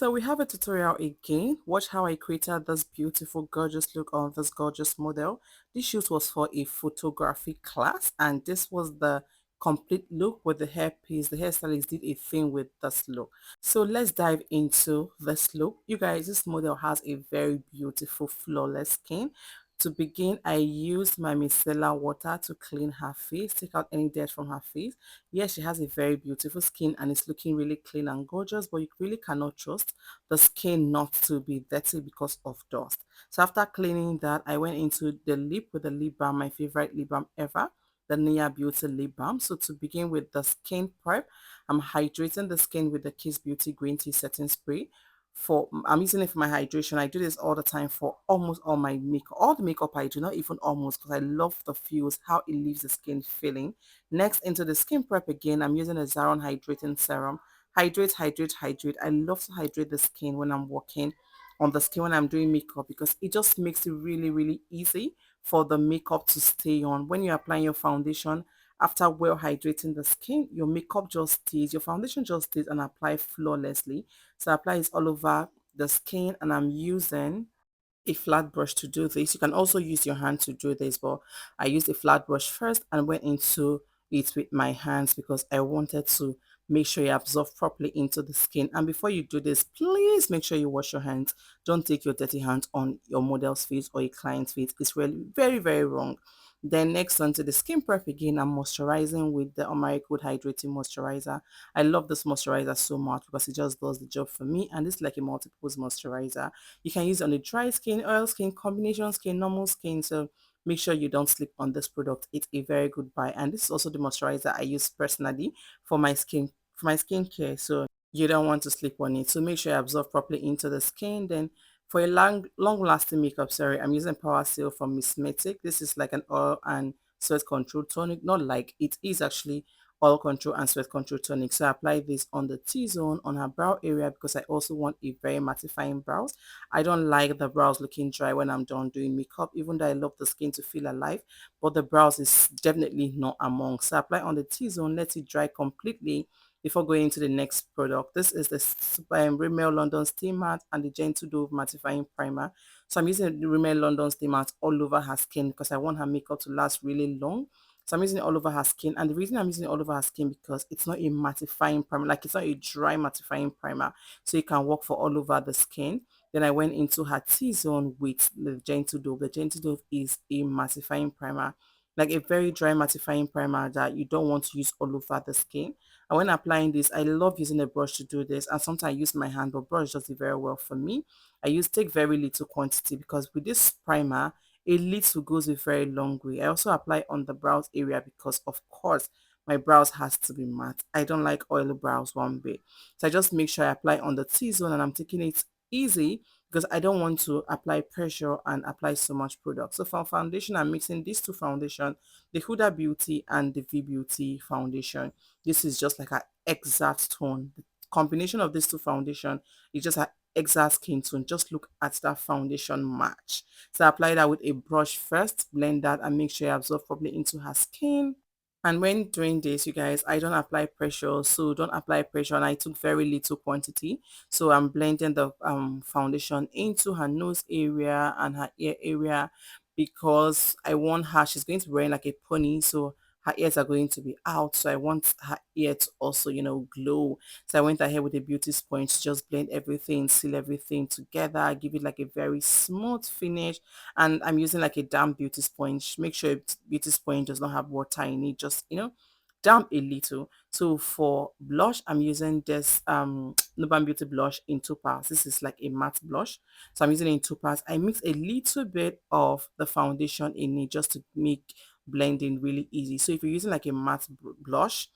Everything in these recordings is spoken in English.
So we have a tutorial again. Watch how I created this beautiful gorgeous look on this gorgeous model. This shoot was for a photography class and this was the complete look with the hairpiece. The hairstylist did a thing with this look. So let's dive into this look. You guys, this model has a very beautiful flawless skin. To begin, I used my micellar water to clean her face, take out any dirt from her face. Yes, she has a very beautiful skin and it's looking really clean and gorgeous, but you really cannot trust the skin not to be dirty because of dust. So after cleaning that, I went into the lip with the lip balm, my favorite lip balm ever, the Nia Beauty lip balm. So to begin with the skin prep, I'm hydrating the skin with the Kiss Beauty Green Tea Setting Spray. I'm using it for my hydration. I do this all the time for almost all my makeup. All the makeup I do, not even almost, because I love the feels, how it leaves the skin feeling. Next, into the skin prep again, I'm using a Zaron Hydrating Serum. Hydrate, hydrate, hydrate. I love to hydrate the skin when I'm working on the skin when I'm doing makeup because it just makes it really, really easy for the makeup to stay on. When you're applying your foundation, after well hydrating the skin, your makeup just stays, your foundation just stays and apply flawlessly. So I apply it all over the skin and I'm using a flat brush to do this. You can also use your hand to do this, but I used a flat brush first and went into it with my hands because I wanted to make sure you absorb properly into the skin. And before you do this, please make sure you wash your hands. Don't take your dirty hands on your model's face or a client's face. It's really very, very wrong. Then next onto the skin prep again, I'm moisturizing with the Good Hydrating Moisturizer. I love this moisturizer so much because it just does the job for me and it's like a multi-purpose moisturizer. You can use it on a dry skin, oil skin, combination skin, normal skin. So make sure you don't sleep on this product. It's a very good buy. And this is also the moisturizer I use personally for my skincare. So you don't want to sleep on it. So make sure you absorb properly into the skin. Then for a long lasting makeup, sorry, I'm using Power Seal from Mismetic. This is like an oil and sweat control tonic. Not like it is actually oil control and sweat control tonic. So I apply this on the T-zone on her brow area because I also want a very mattifying brows. I don't like the brows looking dry when I'm done doing makeup, even though I love the skin to feel alive, but the brows is definitely not among. So I apply on the T-zone, let it dry completely before going into the next product. This is the Rimmel London Stay Matte and the Gentle Dove Mattifying Primer. So I'm using the Rimmel London Stay Matte all over her skin because I want her makeup to last really long. So I'm using it all over her skin. And the reason I'm using it all over her skin because it's not a mattifying primer, like it's not a dry mattifying primer. So it can work for all over the skin. Then I went into her T-zone with the Gentle Dove. The Gentle Dove is a mattifying primer, like a very dry mattifying primer that you don't want to use all over the skin. And when applying this, I love using a brush to do this. And sometimes I use my hand, but brush does it very well for me. Take very little quantity because with this primer, a little goes a very long way. I also apply on the brows area because of course my brows has to be matte. I don't like oily brows one bit. So I just make sure I apply on the T-zone and I'm taking it easy because I don't want to apply pressure and apply so much product. So for foundation, I'm mixing these two foundation, the Huda Beauty and the V Beauty foundation. This is just like an exact tone. The combination of these two foundation is just an exact skin tone. Just look at that foundation match. So apply that with a brush first, blend that and make sure you absorb properly into her skin. And when doing this, you guys, I don't apply pressure, so don't apply pressure. And I took very little quantity, so I'm blending the foundation into her nose area and her ear area because I want her. She's going to be wearing like a pony, so her ears are going to be out. So I want her ear to also, glow. So I went ahead with a beauty sponge to just blend everything, seal everything together, give it like a very smooth finish. And I'm using like a damp beauty sponge. Make sure beauty sponge does not have water in it, just damp a little. So for blush, I'm using this Nuban Beauty blush in two parts. This is like a matte blush, so I'm using it in two parts. I mix a little bit of the foundation in it just to make blending really easy. So if you're using like a matte blush,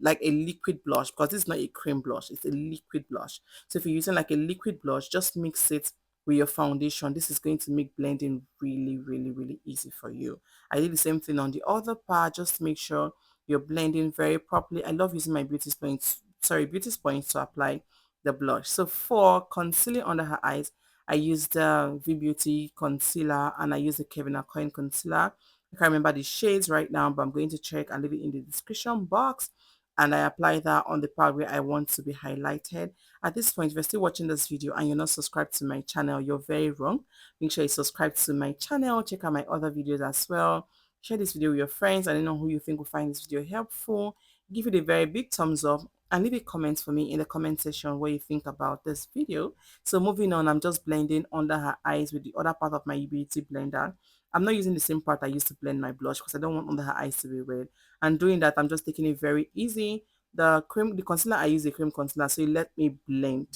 like a liquid blush, because this is not a cream blush, it's a liquid blush. So if you're using like a liquid blush, just mix it with your foundation. This is going to make blending really, really, really easy for you. I did the same thing on the other part, just to make sure you're blending very properly. I love using my beauty sponge to apply the blush. So for concealing under her eyes, I used the V Beauty concealer and I used the Kevin Coin concealer. I can't remember the shades right now, but I'm going to check and leave it in the description box. And I apply that on the part where I want to be highlighted. At this point, if you're still watching this video and you're not subscribed to my channel, you're very wrong. Make sure you subscribe to my channel, check out my other videos as well. Share this video with your friends. I don't know who you think will find this video helpful. Give it a very big thumbs up and leave a comment for me in the comment section what you think about this video. So moving on, I'm just blending under her eyes with the other part of my beauty blender. I'm not using the same part I used to blend my blush because I don't want under her eyes to be red. And doing that, I'm just taking it very easy. The concealer, I use a cream concealer, so it let me blend.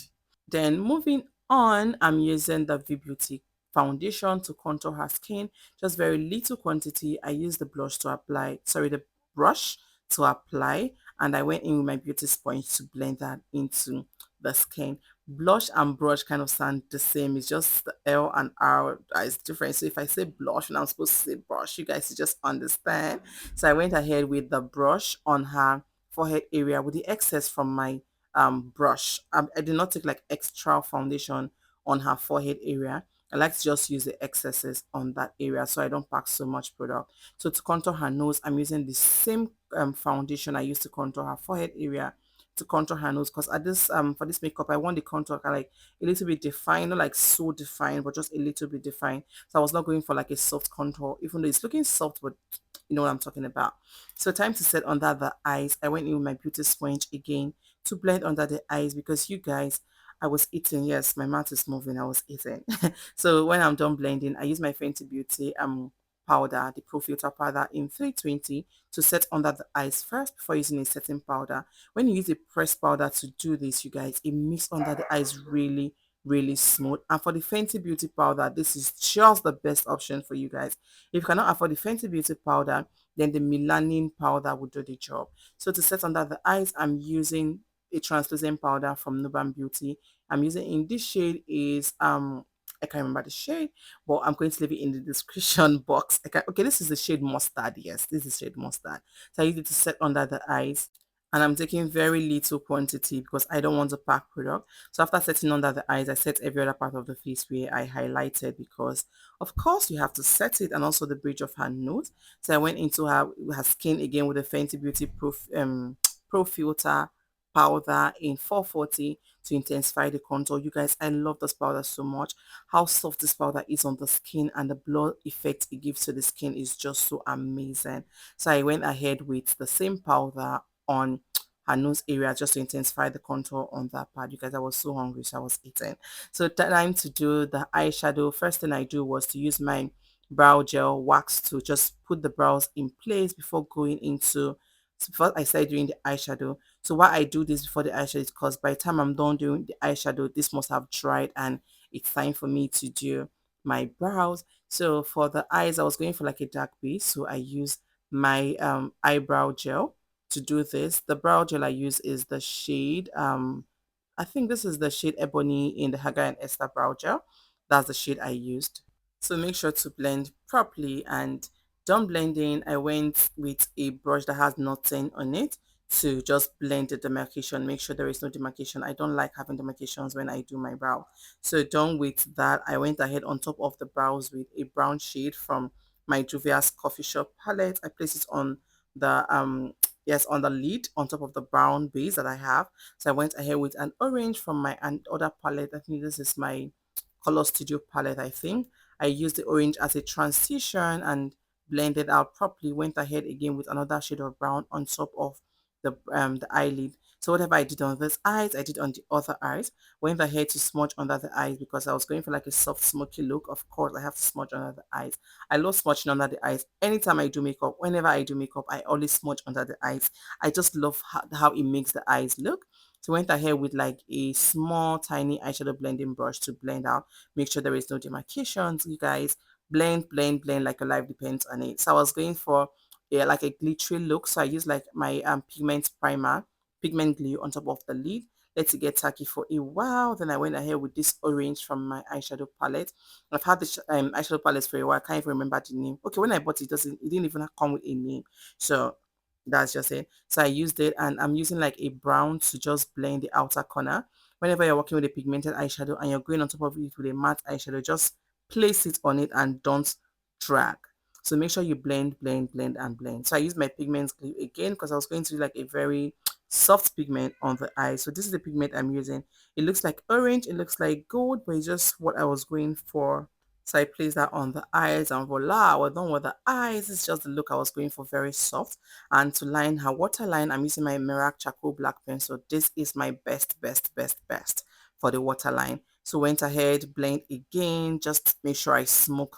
Then moving on, I'm using the V Beauty foundation to contour her skin. Just very little quantity. I use the blush to apply, sorry, the brush to apply, and I went in with my beauty sponge to blend that into the skin. Blush and brush kind of sound the same. It's just the L and R is different. So if I say blush and I'm supposed to say brush, you guys just understand. So I went ahead with the brush on her forehead area with the excess from my brush. I did not take like extra foundation on her forehead area. I like to just use the excesses on that area so I don't pack so much product. So to contour her nose, I'm using the same foundation I used to contour her forehead area to contour her nose, because at this for this makeup I want the contour kind of like a little bit defined, not like so defined, but just a little bit defined. So I was not going for like a soft contour, even though it's looking soft, but you know what I'm talking about. So time to set under the eyes. I went in with my beauty sponge again to blend under the eyes because you guys, I was eating. Yes, my mouth is moving. I was eating. So when I'm done blending, I use my Fenty Beauty powder, the Pro Filter powder in 320 to set under the eyes first before using a setting powder. When you use a pressed powder to do this, you guys, it makes under the eyes really smooth. And for the Fenty Beauty powder, this is just the best option for you guys. If you cannot afford the Fenty Beauty powder, then the melanin powder will do the job. So to set under the eyes, I'm using a translucent powder from Nude Beauty. I'm using in this shade is I can't remember the shade, but I'm going to leave it in the description box. Okay, this is the shade mustard. Yes, this is shade mustard. So I use it to set under the eyes. And I'm taking very little quantity because I don't want to pack product. So after setting under the eyes, I set every other part of the face where I highlighted, because of course you have to set it, and also the bridge of her nose. So I went into her skin again with the Fenty Beauty Pro Filter powder in 440 to intensify the contour. You guys, I love this powder so much. How soft this powder is on the skin and the blur effect it gives to the skin is just so amazing. So I went ahead with the same powder on her nose area just to intensify the contour on that part. You guys, I was so hungry, so I was eating. So time to do the eyeshadow. First thing I do was to use my brow gel wax to just put the brows in place before going into, so before I start doing the eyeshadow. So why I do this before the eyeshadow is because by the time I'm done doing the eyeshadow, this must have dried and it's time for me to do my brows. So for the eyes, I was going for like a dark base, so I use my eyebrow gel to do this. The brow gel I use is the shade I think this is the shade Ebony in the Haga and Esther brow gel. That's the shade I used. So make sure to blend properly, and done blending, I went with a brush that has nothing on it to just blend the demarcation. Make sure there is no demarcation. I don't like having demarcations when I do my brow. So done with that, I went ahead on top of the brows with a brown shade from my Juvia's Coffee Shop palette. I place it on the yes, on the lid on top of the brown base that I have. So I went ahead with an orange from my other palette. I think this is my Color Studio palette, I think. I used the orange as a transition and blended out properly. Went ahead again with another shade of brown on top of the eyelid. So whatever I did on this eyes, I did on the other eyes. Went ahead to smudge under the eyes because I was going for like a soft smoky look. Of course, I have to smudge under the eyes. I love smudging under the eyes. Anytime I do makeup, whenever I do makeup, I always smudge under the eyes. I just love how it makes the eyes look. So went ahead with like a small tiny eyeshadow blending brush to blend out. Make sure there is no demarcations. You guys, blend like your life depends on it. So I was going for like a glittery look. So I used like my pigment primer, pigment glue on top of the lid. Let it get tacky for a while. Then I went ahead with this orange from my eyeshadow palette. I've had this eyeshadow palette for a while. I can't even remember the name. Okay, when I bought it, it didn't even come with a name. So that's just it. So I used it, and I'm using like a brown to just blend the outer corner. Whenever you're working with a pigmented eyeshadow and you're going on top of it with a matte eyeshadow, just place it on it and don't drag. So make sure you blend, and blend. So I use my pigment glue again because I was going to do like a very soft pigment on the eye. So this is the pigment I'm using. It looks like orange, it looks like gold, but it's just what I was going for. So I placed that on the eyes and voila, we're done with the eyes. It's just the look I was going for, very soft. And to line her waterline, I'm using my Mirac Charcoal Black Pencil. This is my best for the waterline. So went ahead, blend again, just make sure I smoke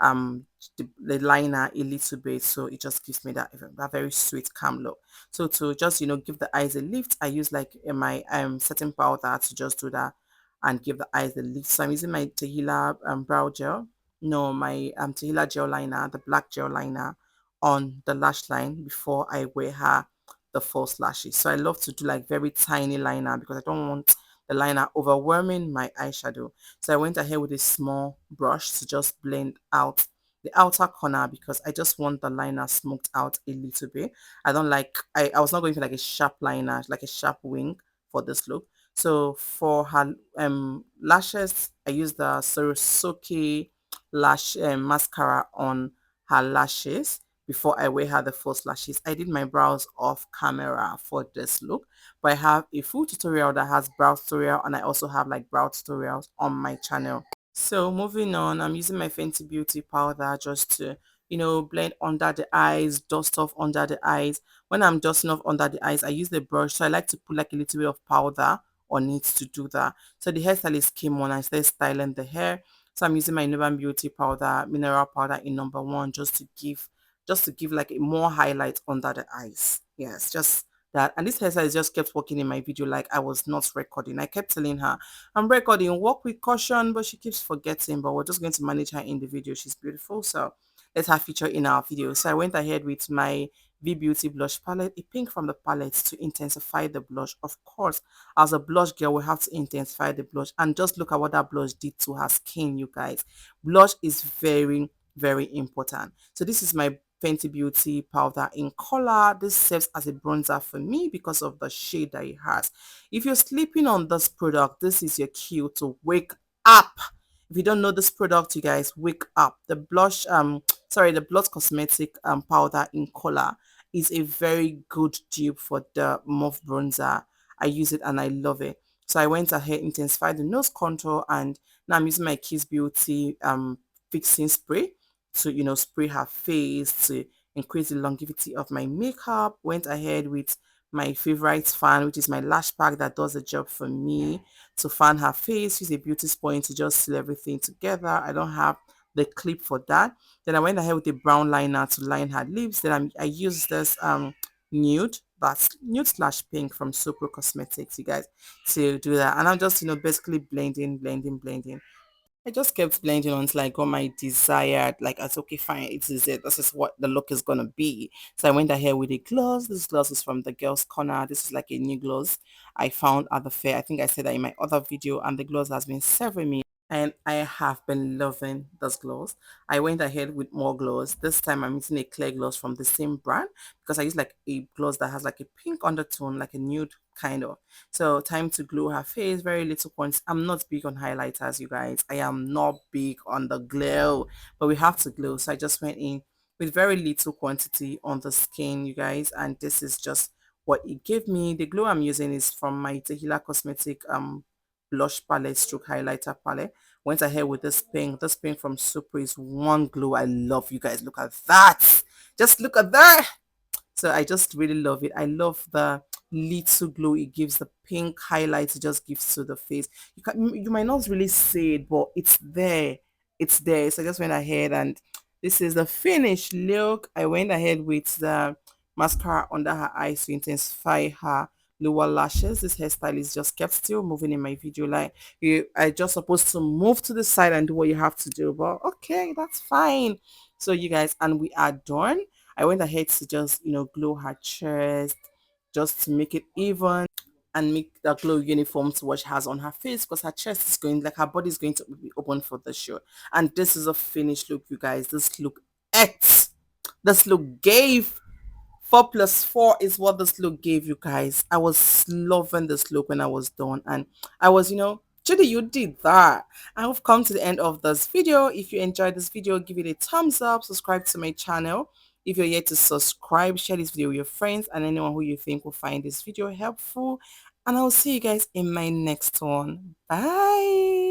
um the liner a little bit, so it just gives me that very sweet calm look. So to just give the eyes a lift, I use like my setting powder to just do that and give the eyes a lift. So I'm using my Tehila brow gel, no, my Tehila gel liner, the black gel liner on the lash line before I wear her the false lashes. So I love to do like very tiny liner because I don't want the liner overwhelming my eyeshadow. So I went ahead with a small brush to just blend out the outer corner because I just want the liner smoked out a little bit. I don't like, I was not going for like a sharp liner, like a sharp wing for this look. So for her lashes, I used the Sorosuke lash mascara on her lashes before I wear her the false lashes. I did my brows off camera for this look, but I have a full tutorial that has brow tutorial, and I also have like brow tutorials on my channel. So moving on, I'm using my Fenty Beauty powder just to, blend under the eyes, dust off under the eyes. When I'm dusting off under the eyes, I use the brush. So I like to put like a little bit of powder on it to do that. So the hairstylist came on and started styling the hair. So I'm using my Nude Beauty powder, mineral powder in number one, just to give like a more highlight under the eyes. Yes, just that. And this hairstylist just kept working in my video like I was not recording. I kept telling her, I'm recording, walk with caution, but she keeps forgetting. But we're just going to manage her in the video. She's beautiful, so let her feature in our video. So I went ahead with my V Beauty blush palette, a pink from the palette to intensify the blush. Of course, as a blush girl, we have to intensify the blush. And just look at what that blush did to her skin, you guys. Blush is very important. So this is my Fenty Beauty powder in color. This serves as a bronzer for me because of the shade that it has. If you're sleeping on this product, this is your cue to wake up. If you don't know this product, you guys, wake up. The blush, the Blood Cosmetic powder in color is a very good dupe for the mauve bronzer. I use it and I love it. So I went ahead, intensified the nose contour, and now I'm using my Kiss Beauty fixing spray to spray her face to increase the longevity of my makeup. Went ahead with my favorite fan, which is my lash pack that does the job for me to fan her face. Use a beauty sponge to just seal everything together. I don't have the clip for that. Then I went ahead with a brown liner to line her lips. Then I used this nude, that's nude slash pink from Super Cosmetics, you guys, to do that. And I'm just basically blending. I just kept blending until I got my desired, like, I said, okay, fine, it is it. This is what the look is going to be. So I went ahead with a gloss. This gloss is from the Girls Corner. This is like a new gloss I found at the fair. I think I said that in my other video, and the gloss has been serving me. And I have been loving this gloss. I went ahead with more gloss. This time I'm using a clear gloss from the same brand because I use like a gloss that has like a pink undertone, like a nude kind of. So time to glue her face, very little points. I'm not big on highlighters, you guys. I am not big on the glow, but we have to glow. So I just went in with very little quantity on the skin, you guys. And this is just what it gave me. The glow I'm using is from my Tehila Cosmetic blush palette stroke highlighter palette. Went ahead with this pink. This pink from Super is one glow I love, you guys. Look at that. Just look at that. So I just really love it. I love the little glow it gives, the pink highlights it just gives to the face. You might not really see it, but it's there. It's there. So I just went ahead, and this is the finished look. I went ahead with the mascara under her eyes to intensify her lower lashes. This hairstyle is just kept still moving in my video. Like, you are just supposed to move to the side and do what you have to do, but okay, that's fine. So you guys, and we are done. I went ahead to just, glow her chest just to make it even and make the glow uniform to what she has on her face, because her chest is going, like her body is going to be open for the show. And this is a finished look, you guys. This look ate. This look gave. 4 plus 4 is what this look gave, you guys. I was loving this look when I was done, and I was, Judy, you did that. I have come to the end of this video. If you enjoyed this video, give it a thumbs up, subscribe to my channel, If you're yet to subscribe, share this video with your friends and anyone who you think will find this video helpful. And I'll see you guys in my next one. Bye.